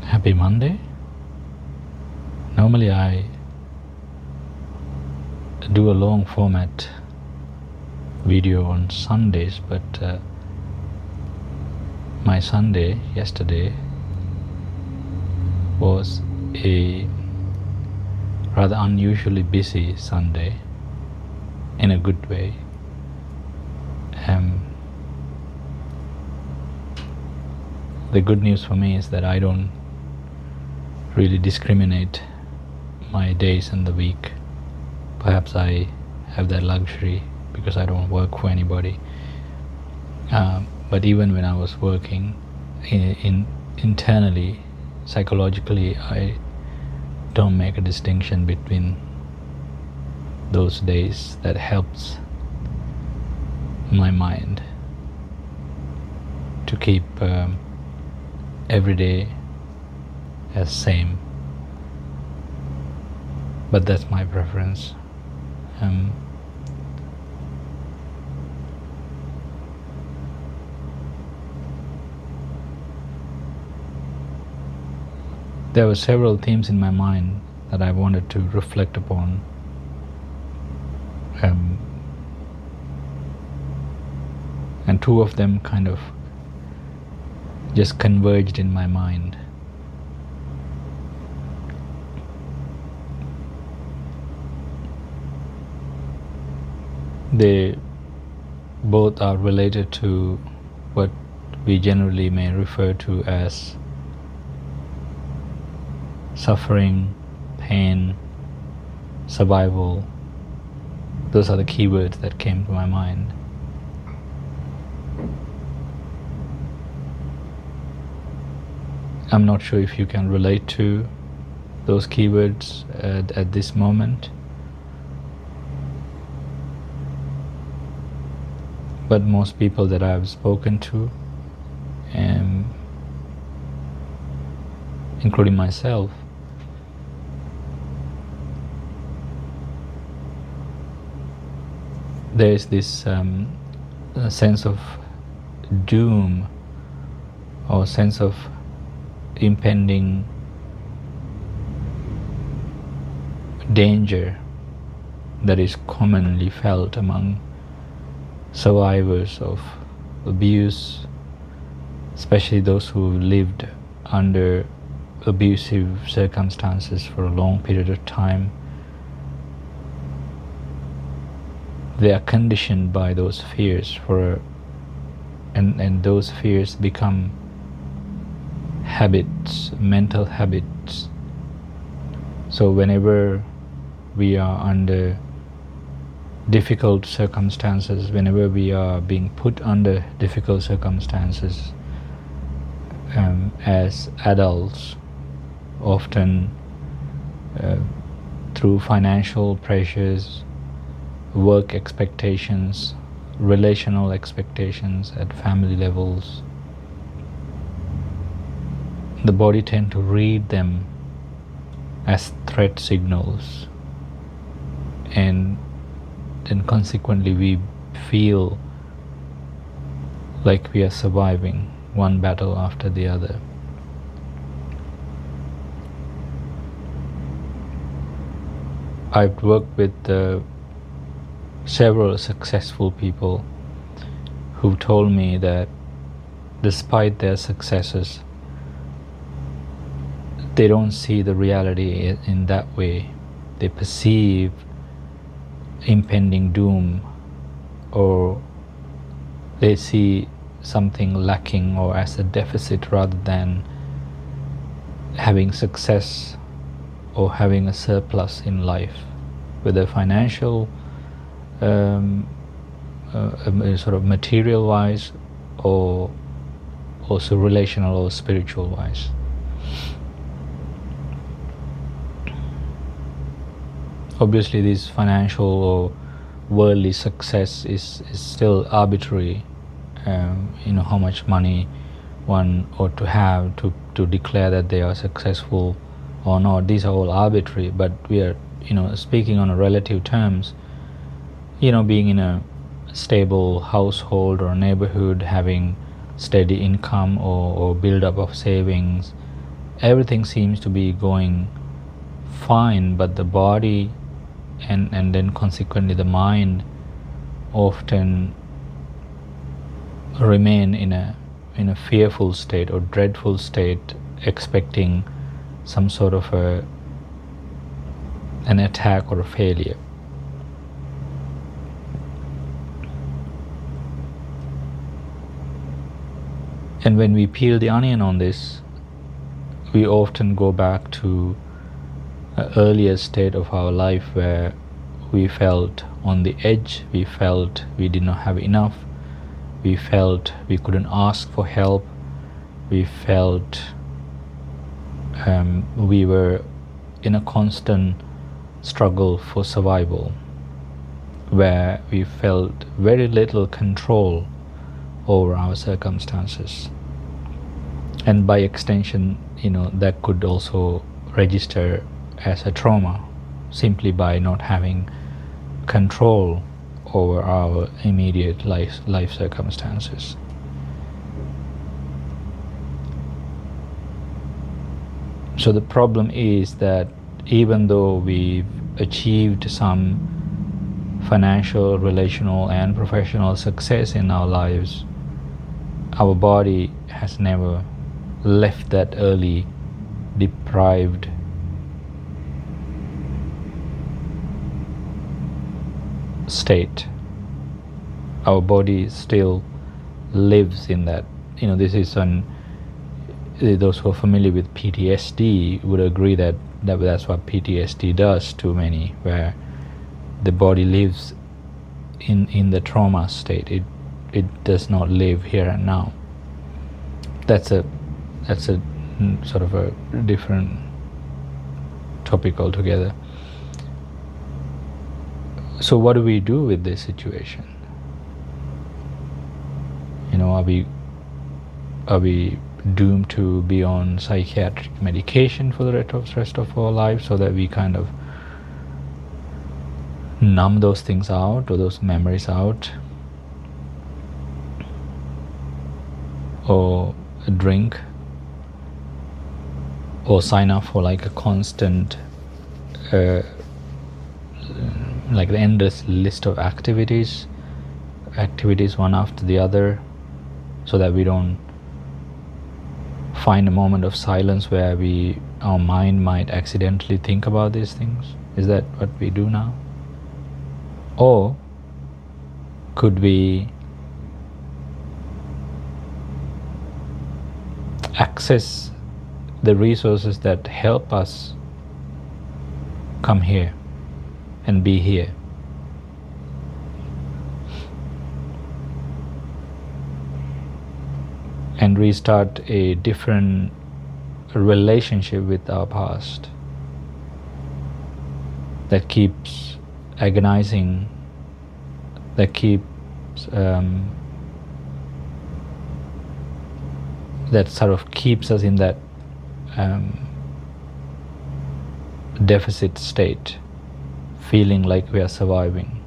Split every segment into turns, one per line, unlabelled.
Happy Monday. Normally I do a long format video on Sundays, but my Sunday yesterday was a rather unusually busy Sunday in a good way. The good news for me is that I don't really discriminate my days in the week. Perhaps I have that luxury because I don't work for anybody. But even when I was working internally, psychologically, I don't make a distinction between those days. That helps my mind to keep every day as same. But that's my preference. There were several themes in my mind that I wanted to reflect upon. And two of them kind of just converged in my mind. They both are related to what we generally may refer to as suffering, pain, survival. Those are the keywords that came to my mind. I'm not sure if you can relate to those keywords at this moment. But most people that I've spoken to, including myself, there is this sense of doom or sense of impending danger that is commonly felt among survivors of abuse, especially those who lived under abusive circumstances for a long period of time. They are conditioned by those fears and those fears become habits, mental habits. So whenever we are under difficult circumstances, whenever we are being put under difficult circumstances as adults, often through financial pressures, work expectations, relational expectations at family levels, the body tends to read them as threat signals, and then consequently we feel like we are surviving one battle after the other. I've worked with several successful people who told me that despite their successes, they don't see the reality in that way. They perceive impending doom, or they see something lacking or as a deficit rather than having success or having a surplus in life, whether financial, sort of material wise, or also relational or spiritual wise. Obviously this financial or worldly success is still arbitrary. How much money one ought to have to declare that they are successful or not. These are all arbitrary, but we are speaking on a relative terms. Being in a stable household or neighborhood, having steady income or build up of savings, everything seems to be going fine, but the body and then consequently the mind often remain in a fearful state or dreadful state, expecting some sort of an attack or a failure. And when we peel the onion on this, we often go back to an earlier state of our life where we felt on the edge, we felt we did not have enough, we felt we couldn't ask for help, we felt we were in a constant struggle for survival, where we felt very little control over our circumstances. And by extension, that could also register as a trauma, simply by not having control over our immediate life circumstances. So the problem is that even though we've achieved some financial, relational, and professional success in our lives, our body has never left that early deprived state. Our body still lives in that. This is those who are familiar with PTSD would agree that that's what PTSD does to many, where the body lives in the trauma state. It does not live here and now. That's a sort of a different topic altogether. So what do we do with this situation? Are we doomed to be on psychiatric medication for the rest of our lives, so that we kind of numb those things out, or those memories out, or drink, or sign up for like a constant like the endless list of activities one after the other, so that we don't find a moment of silence where our mind might accidentally think about these things? Is that what we do now? Or could we access the resources that help us come here and be here? And restart a different relationship with our past that keeps agonizing, that sort of keeps us in that deficit state, feeling like we are surviving,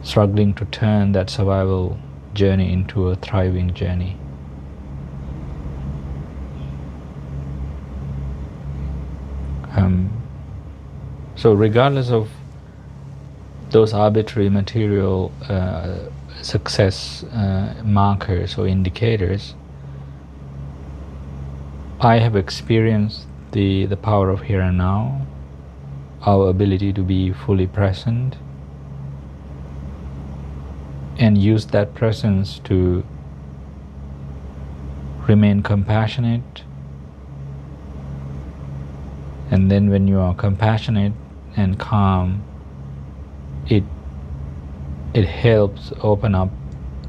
struggling to turn that survival journey into a thriving journey. So regardless of those arbitrary material success markers or indicators, I have experienced the power of here and now, our ability to be fully present, and use that presence to remain compassionate. And then when you are compassionate and calm, it helps open up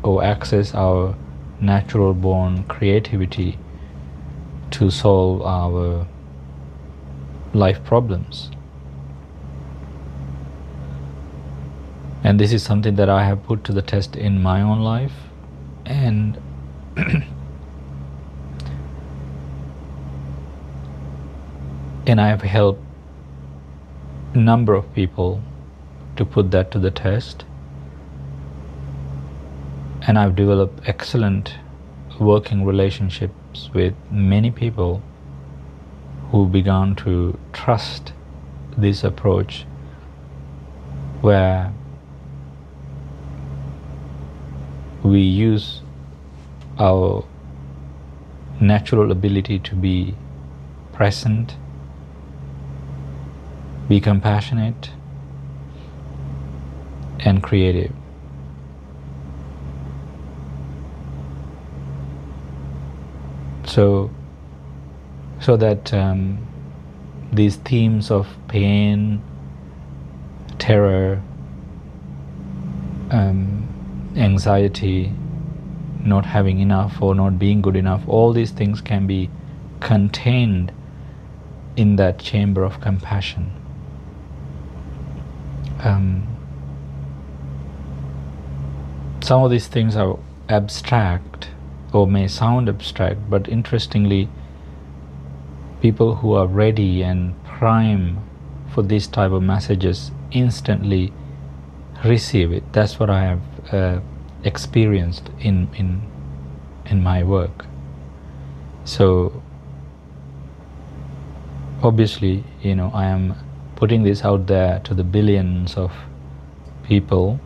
or access our natural born creativity to solve our life problems. And this is something that I have put to the test in my own life, and and I have helped a number of people to put that to the test, and I've developed excellent working relationship relationships with many people who began to trust this approach, where we use our natural ability to be present, be compassionate, and creative. So that these themes of pain, terror, anxiety, not having enough or not being good enough, all these things can be contained in that chamber of compassion. Some of these things are abstract or may sound abstract, but interestingly, people who are ready and prime for these type of messages instantly receive it. That's what I have experienced in my work. So obviously, I am putting this out there to the billions of people,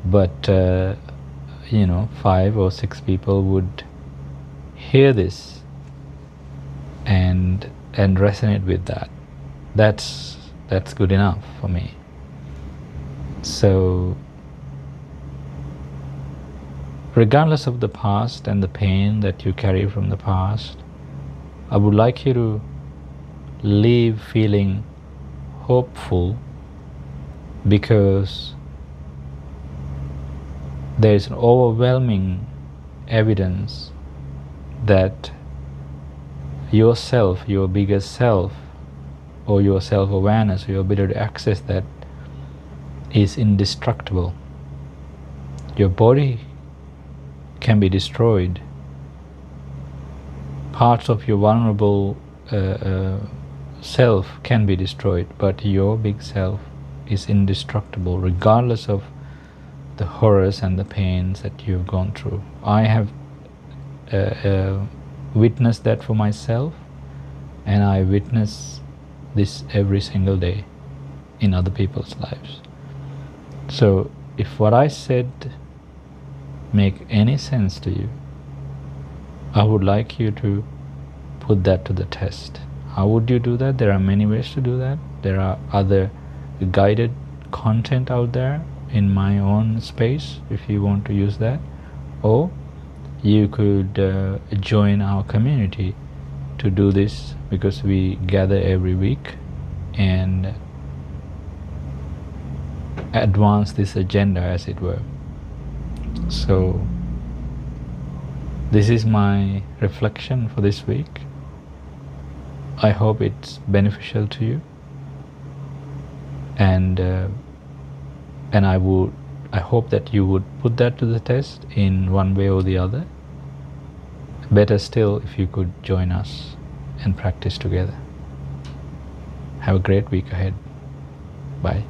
but 5 or 6 people would hear this and resonate with that. That's good enough for me. So regardless of the past and the pain that you carry from the past, I would like you to leave feeling hopeful, because there is an overwhelming evidence that yourself, your biggest self, or your self-awareness, your ability to access that, is indestructible. Your body can be destroyed. Parts of your vulnerable self can be destroyed, but your big self is indestructible, regardless of the horrors and the pains that you've gone through. I have witnessed that for myself, and I witness this every single day in other people's lives. So if what I said make any sense to you, I would like you to put that to the test. How would you do that? There are many ways to do that. There are other guided content out there in my own space if you want to use that, or you could join our community to do this, because we gather every week and advance this agenda, as it were. So this is my reflection for this week. I hope it's beneficial to you, and I hope that you would put that to the test in one way or the other. Better still, if you could join us and practice together. Have a great week ahead. Bye.